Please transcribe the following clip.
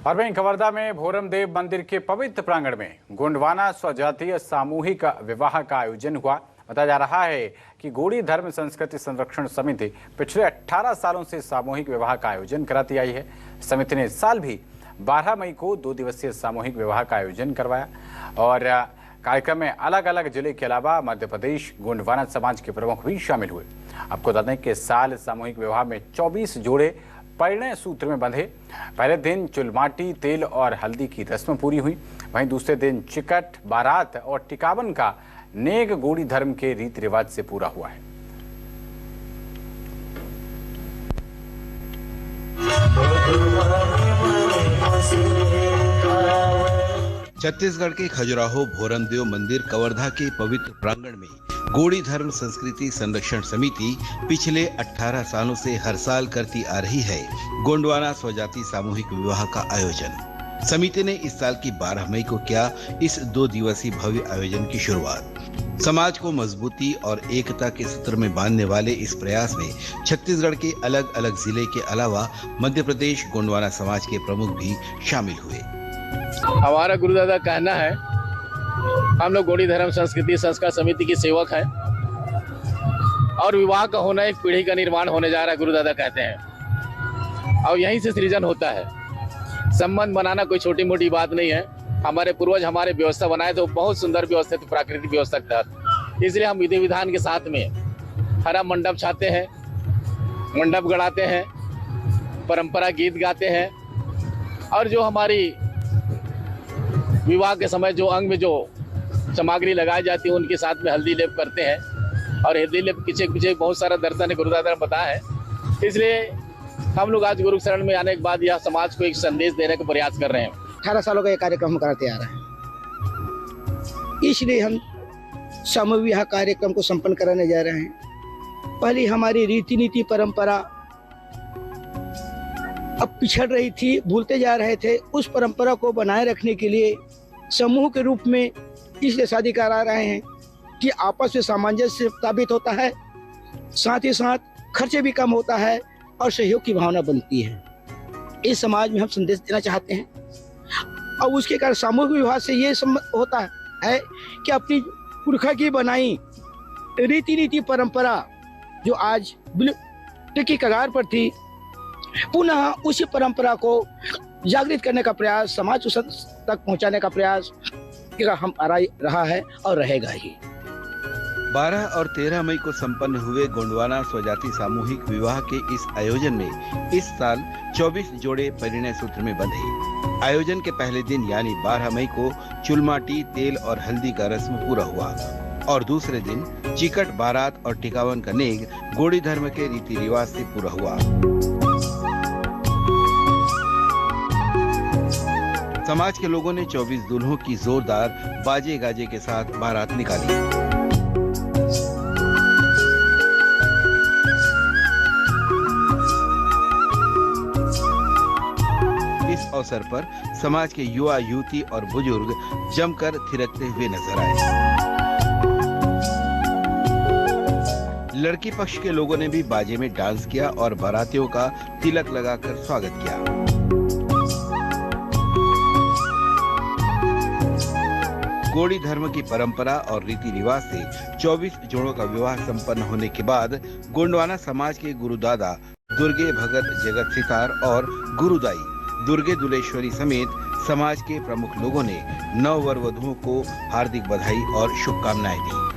और वहीं कवर्धा में भोरम देव मंदिर के पवित्र प्रांगण में गोंडवाना स्वजातीय सामूहिक विवाह का आयोजन हुआ। बताया जा रहा है कि गोंडी धर्म संस्कृति संरक्षण समिति पिछले 18 सालों से सामूहिक विवाह का आयोजन कराती आई है। समिति ने इस साल भी 12 मई को 2 दिवसीय सामूहिक विवाह का आयोजन करवाया और कार्यक्रम में अलग अलग जिले के अलावा मध्य प्रदेश गोंडवाना समाज के प्रमुख भी शामिल हुए। आपको बता दें कि इस साल सामूहिक विवाह में 24 जोड़े परिणय सूत्र में बंधे। पहले दिन चुलमाटी, तेल और हल्दी की रस्म पूरी हुई। वहीं दूसरे दिन चिकट, बारात और टिकावन का नेग गोंडी धर्म के रीति रिवाज से पूरा हुआ है। छत्तीसगढ़ के खजुराहो भोरम देव मंदिर कवर्धा के पवित्र प्रांगण में गोंडी धर्म संस्कृति संरक्षण समिति पिछले 18 सालों से हर साल करती आ रही है गोंडवाना स्वजाति सामूहिक विवाह का आयोजन। समिति ने इस साल की 12 मई को किया इस 2 दिवसीय भव्य आयोजन की शुरुआत। समाज को मजबूती और एकता के सूत्र में बांधने वाले इस प्रयास में छत्तीसगढ़ के अलग अलग जिले के अलावा मध्य प्रदेश गोंडवाना समाज के प्रमुख भी शामिल हुए। हमारा गुरुदादा कहना है, हम लोग गोंडी धर्म संस्कृति संस्कार समिति के सेवक हैं और विवाह का होना एक पीढ़ी का निर्माण होने जा रहा है, गुरुदादा कहते हैं, और यहीं से सृजन होता है। संबंध बनाना कोई छोटी मोटी बात नहीं है। हमारे पूर्वज हमारे व्यवस्था बनाए तो बहुत सुंदर व्यवस्था थी, प्राकृतिक व्यवस्था के तहत। इसलिए हम विधि विधान के साथ में हरा मंडप छाते हैं, मंडप गड़ाते हैं, परंपरा गीत गाते हैं और जो हमारी विवाह के समय जो अंग में जो सामग्री लगाई जाती है उनके साथ में हल्दी लेप करते हैं और हल्दी लेप पीछे पीछे बहुत सारा दर्शन है, गुरुदादा ने बताया है। इसलिए हम लोग आज गुरु शरण में आने के बाद यह समाज को एक संदेश देने का प्रयास कर रहे हैं। 18 सालों का ये कार्यक्रम हम कराते आ रहे हैं, इसलिए हम सामूहिक विवाह कार्यक्रम को संपन्न कराने जा रहे हैं। पहले हमारी रीति नीति परंपरा अब पिछड़ रही थी, भूलते जा रहे थे। उस परंपरा को बनाए रखने के लिए समूह के रूप में इसलिए शादी करा रहे हैं कि आपस में सामंजस्य स्थापित होता है, साथ ही साथ खर्चे भी कम होता है और सहयोग की भावना बनती है। इस समाज में हम संदेश देना चाहते हैं और उसके कारण सामूहिक विवाह से ये होता है कि अपनी पुरखा की बनाई रीति नीति परंपरा जो आज विलुप्त की कगार पर थी, पुनः उसी परंपरा को जागृत करने का प्रयास, समाज तक पहुंचाने का प्रयास हम रहा है और रहेगा ही। 12 और 13 मई को संपन्न हुए गोंडवाना स्वजाति सामूहिक विवाह के इस आयोजन में इस साल 24 जोड़े परिणय सूत्र में बंधे। आयोजन के पहले दिन यानी 12 मई को चुलमाटी, तेल और हल्दी का रस्म पूरा हुआ और दूसरे दिन चिकट, बारात और टिकावन का नेग गोंडी धर्म के रीति रिवाज से पूरा हुआ। समाज के लोगों ने 24 दुल्हों की जोरदार बाजे गाजे के साथ बारात निकाली। इस अवसर पर समाज के युवा, युवती और बुजुर्ग जमकर थिरकते हुए नजर आए। लड़की पक्ष के लोगों ने भी बाजे में डांस किया और बारातियों का तिलक लगाकर स्वागत किया। गोंडी धर्म की परंपरा और रीति रिवाज से 24 जोड़ों का विवाह संपन्न होने के बाद गोंडवाना समाज के गुरुदादा दुर्गे भगत जगत सितार और गुरुदाई दुर्गे दुलेश्वरी समेत समाज के प्रमुख लोगों ने नव वर वधुओं को हार्दिक बधाई और शुभकामनाएं दी।